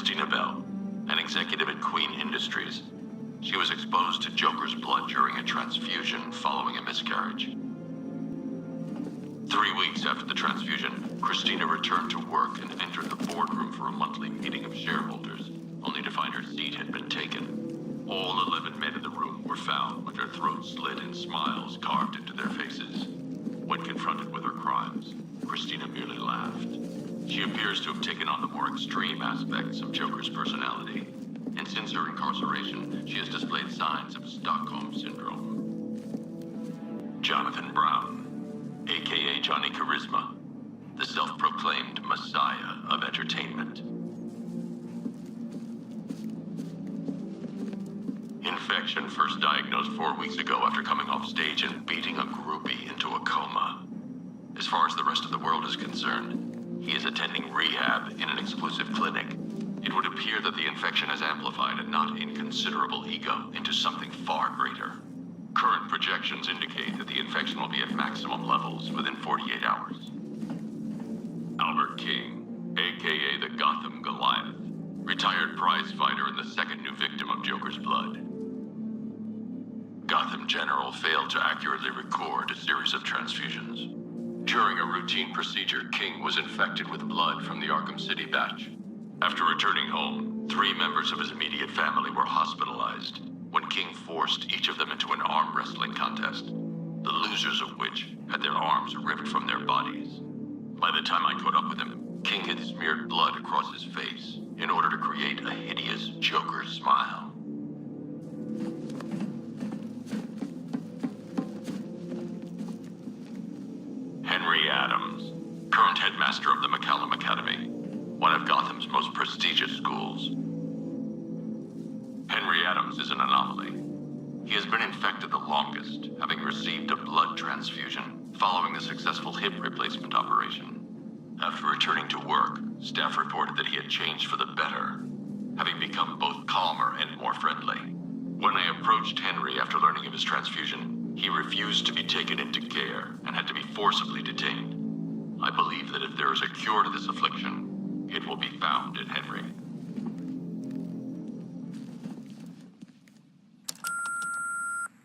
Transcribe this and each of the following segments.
Christina Bell, an executive at Queen Industries. She was exposed to Joker's blood during a transfusion following a miscarriage. 3 weeks after the transfusion, Christina returned to work and entered the boardroom for a monthly meeting of shareholders, only to find her seat had been taken. All 11 men in the room were found with their throats slit and smiles carved into their faces. When confronted with her crimes, Christina merely laughed. She appears to have taken on the more extreme aspects of Joker's personality, and since her incarceration, she has displayed signs of Stockholm Syndrome. Jonathan Brown, aka Johnny Charisma, the self-proclaimed messiah of entertainment. Infection first diagnosed 4 weeks ago after coming off stage and beating a groupie into a coma. As far as the rest of the world is concerned, he is attending rehab in an exclusive clinic. It would appear that the infection has amplified a not inconsiderable ego into something far greater. Current projections indicate that the infection will be at maximum levels within 48 hours. Albert King, aka the Gotham Goliath, retired prize fighter and the second new victim of Joker's blood. Gotham General failed to accurately record a series of transfusions. During a routine procedure, King was infected with blood from the Arkham City batch. After returning home, 3 members of his immediate family were hospitalized when King forced each of them into an arm wrestling contest, the losers of which had their arms ripped from their bodies. By the time I caught up with him, King had smeared blood across his face in order to create a hideous Joker smile. Henry Adams, current headmaster of the McCallum Academy, one of Gotham's most prestigious schools. Henry Adams is an anomaly. He has been infected the longest, having received a blood transfusion following the successful hip replacement operation. After returning to work, staff reported that he had changed for the better, having become both calmer and more friendly. When I approached Henry after learning of his transfusion, he refused to be taken into care and had to be forcibly detained. I believe that if there is a cure to this affliction, it will be found in Henry.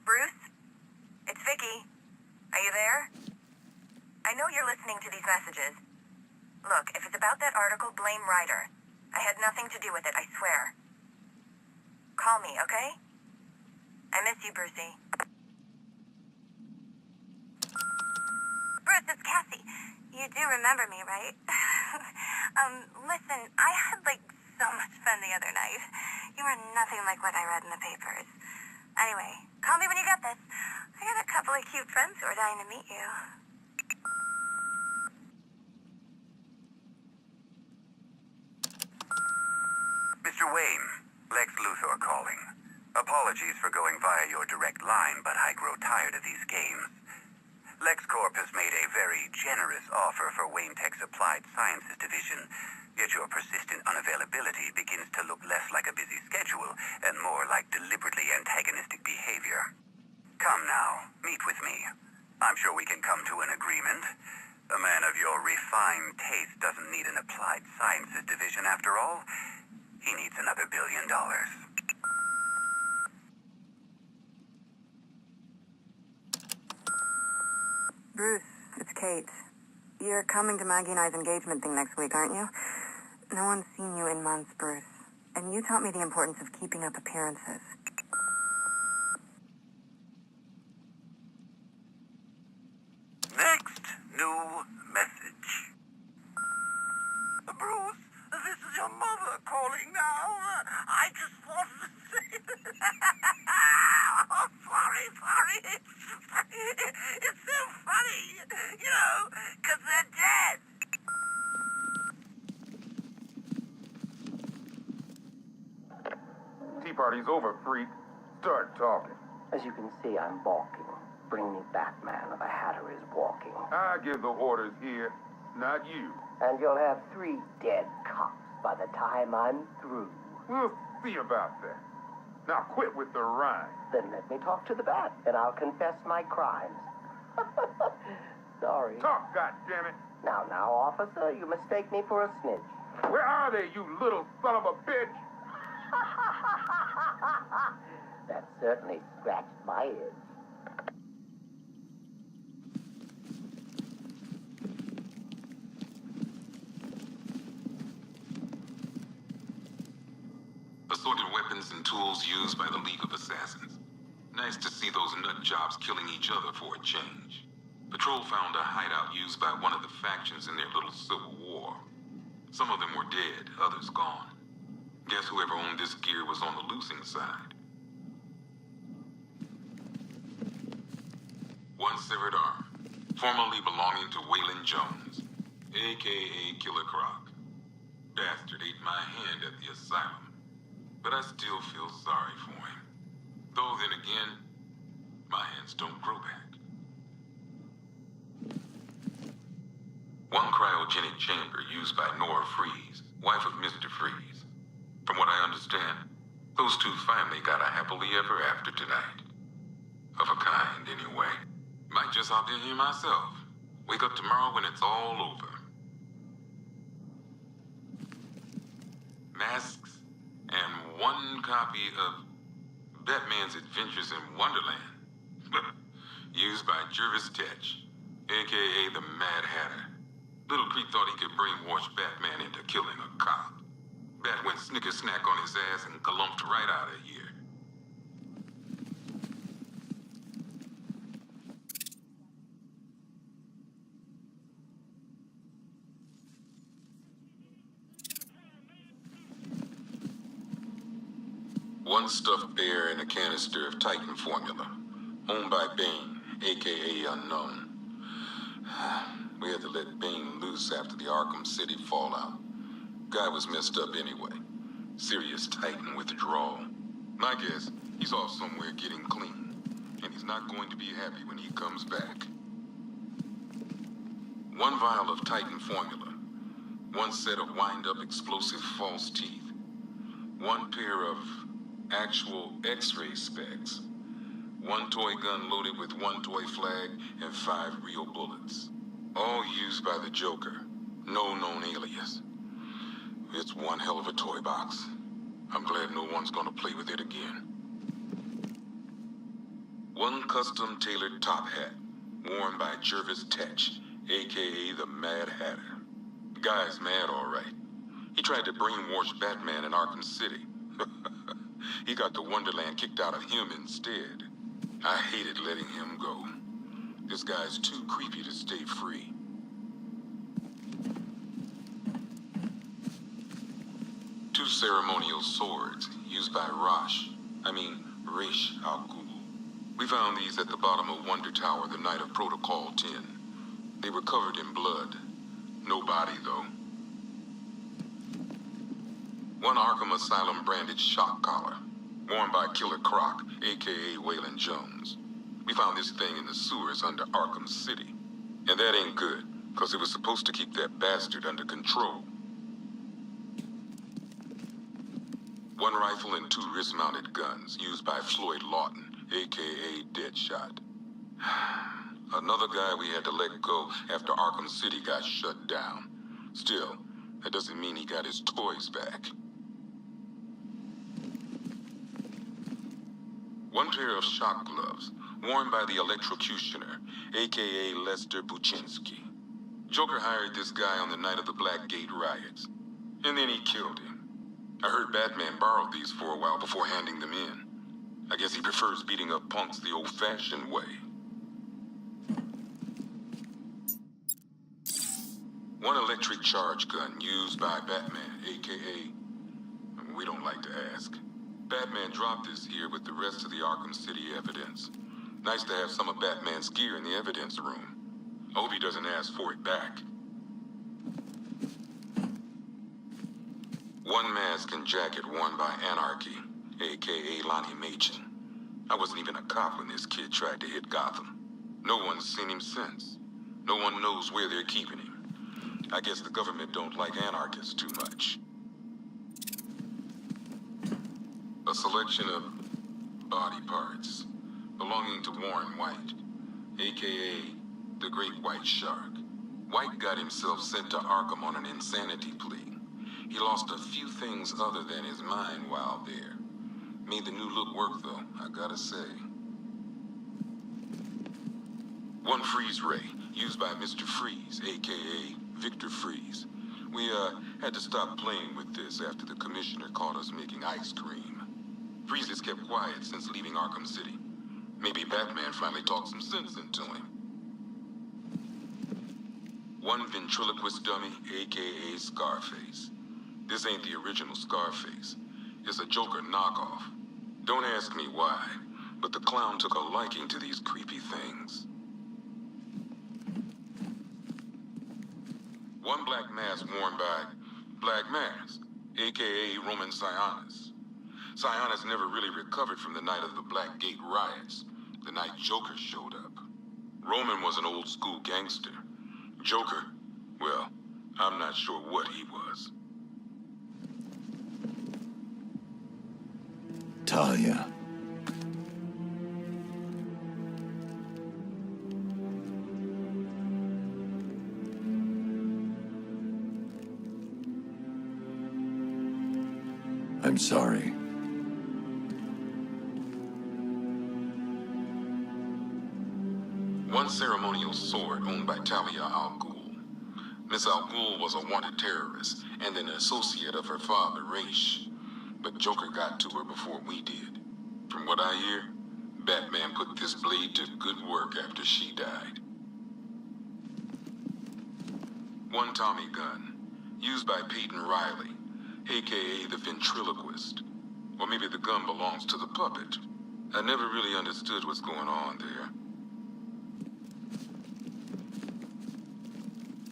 Bruce? It's Vicky. Are you there? I know you're listening to these messages. Look, if it's about that article, blame Ryder. I had nothing to do with it, I swear. Call me, okay? I miss you, Brucey. Bruce, it's Cassie. You do remember me, right? Listen, I had, so much fun the other night. You were nothing like what I read in the papers. Anyway, call me when you get this. I got a couple of cute friends who are dying to meet you. Mr. Wayne, Lex Luthor calling. Apologies for going via your direct line, but I grow tired of these games. LexCorp has made a very generous offer for Wayne Tech's Applied Sciences division, yet your persistent unavailability begins to look less like a busy schedule and more like deliberately antagonistic behavior. Come now, meet with me. I'm sure we can come to an agreement. A man of your refined taste doesn't need an Applied Sciences division after all. He needs another $1 billion. Bruce, it's Kate. You're coming to Maggie and I's engagement thing next week, aren't you? No one's seen you in months, Bruce. And you taught me the importance of keeping up appearances. Next new message. Bruce, this is your mother calling now. I just wanted to say... Oh, sorry. It's so funny, because they're dead. Tea party's over, freak. Start talking. As you can see, I'm balking. Bring me Batman or the Hatter is walking. I give the orders here, not you. And you'll have 3 dead cops by the time I'm through. We'll see about that. Now quit with the rhyme. Then let me talk to the Bat, and I'll confess my crimes. Sorry. Talk, goddammit. Now, officer, you mistake me for a snitch. Where are they, you little son of a bitch? That certainly scratched my itch. Assorted weapons and tools used by the League of Assassins. Nice to see those nut jobs killing each other for a change. Patrol found a hideout used by one of the factions in their little civil war. Some of them were dead, others gone. Guess whoever owned this gear was on the losing side. One severed arm, formerly belonging to Waylon Jones, a.k.a. Killer Croc. Bastard ate my hand at the asylum, but I still feel sorry for him. Though then again, my hands don't grow back. One cryogenic chamber used by Nora Freeze, wife of Mr. Freeze. From what I understand, those two finally got a happily ever after tonight. Of a kind, anyway. Might just hop in here myself. Wake up tomorrow when it's all over. Masks and one copy of Batman's Adventures in Wonderland. Used by Jervis Tetch, a.k.a. the Mad Hatter. Little Creep thought he could brainwash Batman into killing a cop. Bat went snicker-snack on his ass and galumped right out of here. One stuffed bear and a canister of Titan formula, owned by Bane, a.k.a. Unknown. We had to let Bane loose after the Arkham City fallout. Guy was messed up anyway. Serious Titan withdrawal. My guess, he's off somewhere getting clean. And he's not going to be happy when he comes back. One vial of Titan formula. One set of wind-up explosive false teeth. One pair of actual X-ray specs. One toy gun loaded with one toy flag and 5 real bullets. All used by the Joker. No known alias. It's one hell of a toy box. I'm glad no one's gonna play with it again. One custom tailored top hat, worn by Jervis Tetch, a.k.a. the Mad Hatter. Guy's mad, all right. He tried to brainwash Batman in Arkham City. He got the Wonderland kicked out of him instead. I hated letting him go. This guy's too creepy to stay free. Two ceremonial swords used by Ra's al Ghul. We found these at the bottom of Wonder Tower the night of Protocol 10. They were covered in blood. No body, though. One Arkham Asylum branded shock collar, worn by Killer Croc, a.k.a. Waylon Jones. We found this thing in the sewers under Arkham City. And that ain't good, because it was supposed to keep that bastard under control. One rifle and 2 wrist-mounted guns used by Floyd Lawton, a.k.a. Deadshot. Another guy we had to let go after Arkham City got shut down. Still, that doesn't mean he got his toys back. One pair of shock gloves, worn by the electrocutioner, a.k.a. Lester Buczynski. Joker hired this guy on the night of the Blackgate riots. And then he killed him. I heard Batman borrowed these for a while before handing them in. I guess he prefers beating up punks the old-fashioned way. One electric charge gun used by Batman, a.k.a. We don't like to ask. Batman dropped this here with the rest of the Arkham City evidence. Nice to have some of Batman's gear in the evidence room. I hope he doesn't ask for it back. One mask and jacket worn by Anarchy, a.k.a. Lonnie Machin. I wasn't even a cop when this kid tried to hit Gotham. No one's seen him since. No one knows where they're keeping him. I guess the government don't like anarchists too much. A selection of body parts belonging to Warren White, a.k.a. the Great White Shark. White got himself sent to Arkham on an insanity plea. He lost a few things other than his mind while there. Made the new look work, though, I gotta say. One freeze ray, used by Mr. Freeze, a.k.a. Victor Freeze. We, had to stop playing with this after the commissioner caught us making ice cream. Freeze has kept quiet since leaving Arkham City. Maybe Batman finally talked some sense into him. One ventriloquist dummy, a.k.a. Scarface. This ain't the original Scarface. It's a Joker knockoff. Don't ask me why, but the clown took a liking to these creepy things. One black mask worn by Black Mask, a.k.a. Roman Sionis. Sionis never really recovered from the night of the Black Gate riots, the night Joker showed up. Roman was an old-school gangster. Joker, well, I'm not sure what he was. Talia. I'm sorry. One ceremonial sword owned by Talia al Ghul. Miss al Ghul was a wanted terrorist and an associate of her father, Raish. But Joker got to her before we did. From what I hear, Batman put this blade to good work after she died. One Tommy gun, used by Peyton Riley, a.k.a. the ventriloquist. Or maybe the gun belongs to the puppet. I never really understood what's going on there.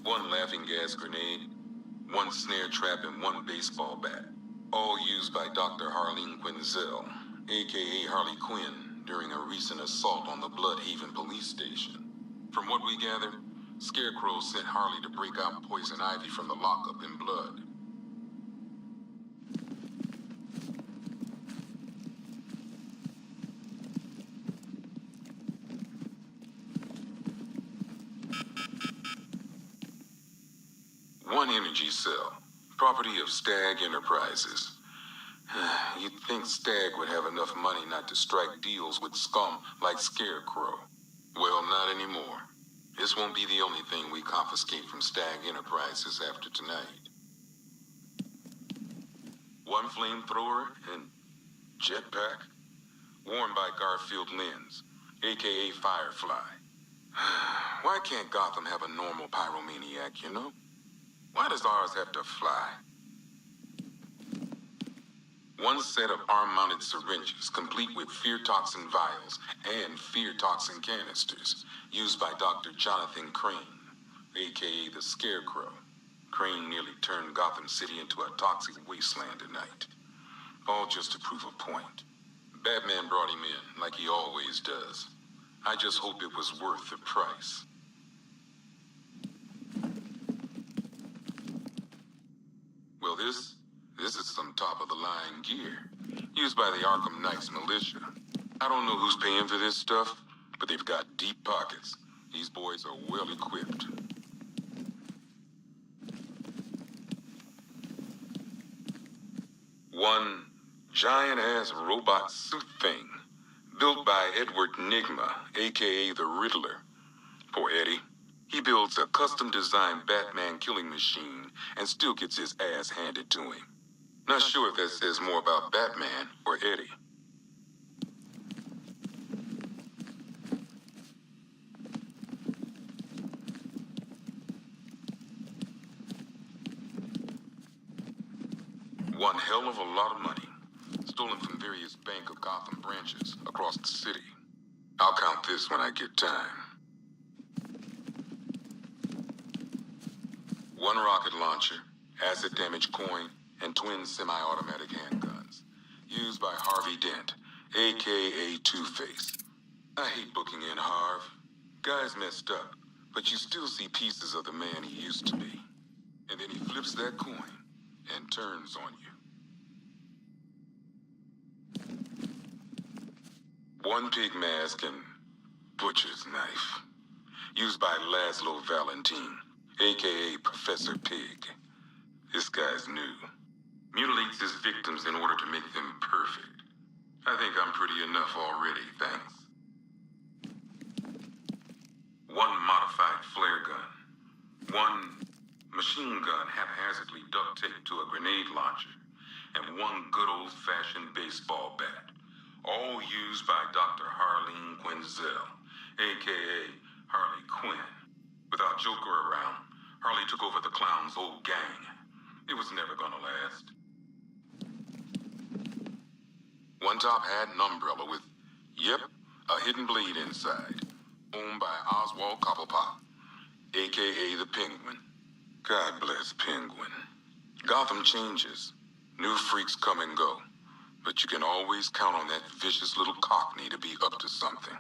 One laughing gas grenade, one snare trap, and one baseball bat. All used by Dr. Harleen Quinzel, a.k.a. Harley Quinn, during a recent assault on the Bloodhaven police station. From what we gather, Scarecrow sent Harley to break out Poison Ivy from the lockup in Blood. One energy cell, property of Stag Enterprises. You'd think Stag would have enough money not to strike deals with scum like Scarecrow. Well, not anymore. This won't be the only thing we confiscate from Stag Enterprises after tonight. One flamethrower and jetpack, worn by Garfield Lens, a.k.a. Firefly. Why can't Gotham have a normal pyromaniac, you know? Why does ours have to fly? One set of arm-mounted syringes, complete with fear toxin vials and fear toxin canisters, used by Dr. Jonathan Crane, a.k.a. the Scarecrow. Crane nearly turned Gotham City into a toxic wasteland tonight. All just to prove a point. Batman brought him in, like he always does. I just hope it was worth the price. Well, this is some top-of-the-line gear, used by the Arkham Knights militia. I don't know who's paying for this stuff, but they've got deep pockets. These boys are well-equipped. One giant-ass robot suit thing, built by Edward Nygma, a.k.a. the Riddler. Poor Eddie. He builds a custom-designed Batman killing machine and still gets his ass handed to him. Not sure if that says more about Batman or Eddie. One hell of a lot of money, stolen from various Bank of Gotham branches across the city. I'll count this when I get time. One rocket launcher, acid damage coin, and twin semi-automatic handguns, used by Harvey Dent, a.k.a. Two-Face. I hate booking in Harv. Guy's messed up, but you still see pieces of the man he used to be. And then he flips that coin and turns on you. One pig mask and butcher's knife, used by Laszlo Valentin, a.k.a. Professor Pig. This guy's new. Mutilates his victims in order to make them perfect. I think I'm pretty enough already, thanks. One modified flare gun. One machine gun haphazardly duct taped to a grenade launcher. And one good old-fashioned baseball bat. All used by Dr. Harleen Quinzel, a.k.a. Harley Quinn. Without Joker around, Harley took over the clown's old gang. It was never gonna last. One top had an umbrella with, yep, a hidden blade inside. Owned by Oswald Cobblepot, a.k.a. the Penguin. God bless Penguin. Gotham changes. New freaks come and go. But you can always count on that vicious little cockney to be up to something.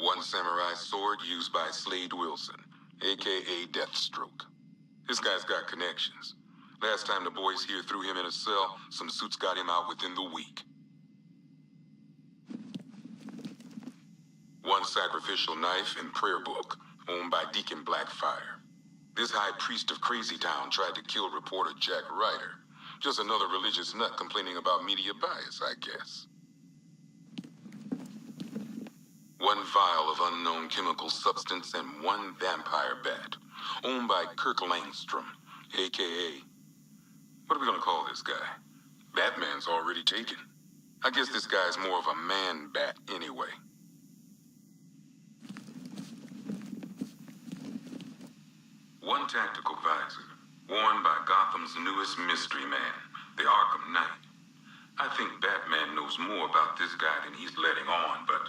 One samurai sword used by Slade Wilson, a.k.a. Deathstroke. This guy's got connections. Last time the boys here threw him in a cell, some suits got him out within the week. One sacrificial knife and prayer book, owned by Deacon Blackfire. This high priest of Crazy Town tried to kill reporter Jack Ryder. Just another religious nut complaining about media bias, I guess. One vial of unknown chemical substance and one vampire bat, owned by Kirk Langstrom, a.k.a. What are we gonna call this guy? Batman's already taken. I guess this guy's more of a man-bat anyway. One tactical visor, worn by Gotham's newest mystery man, the Arkham Knight. I think Batman knows more about this guy than he's letting on, but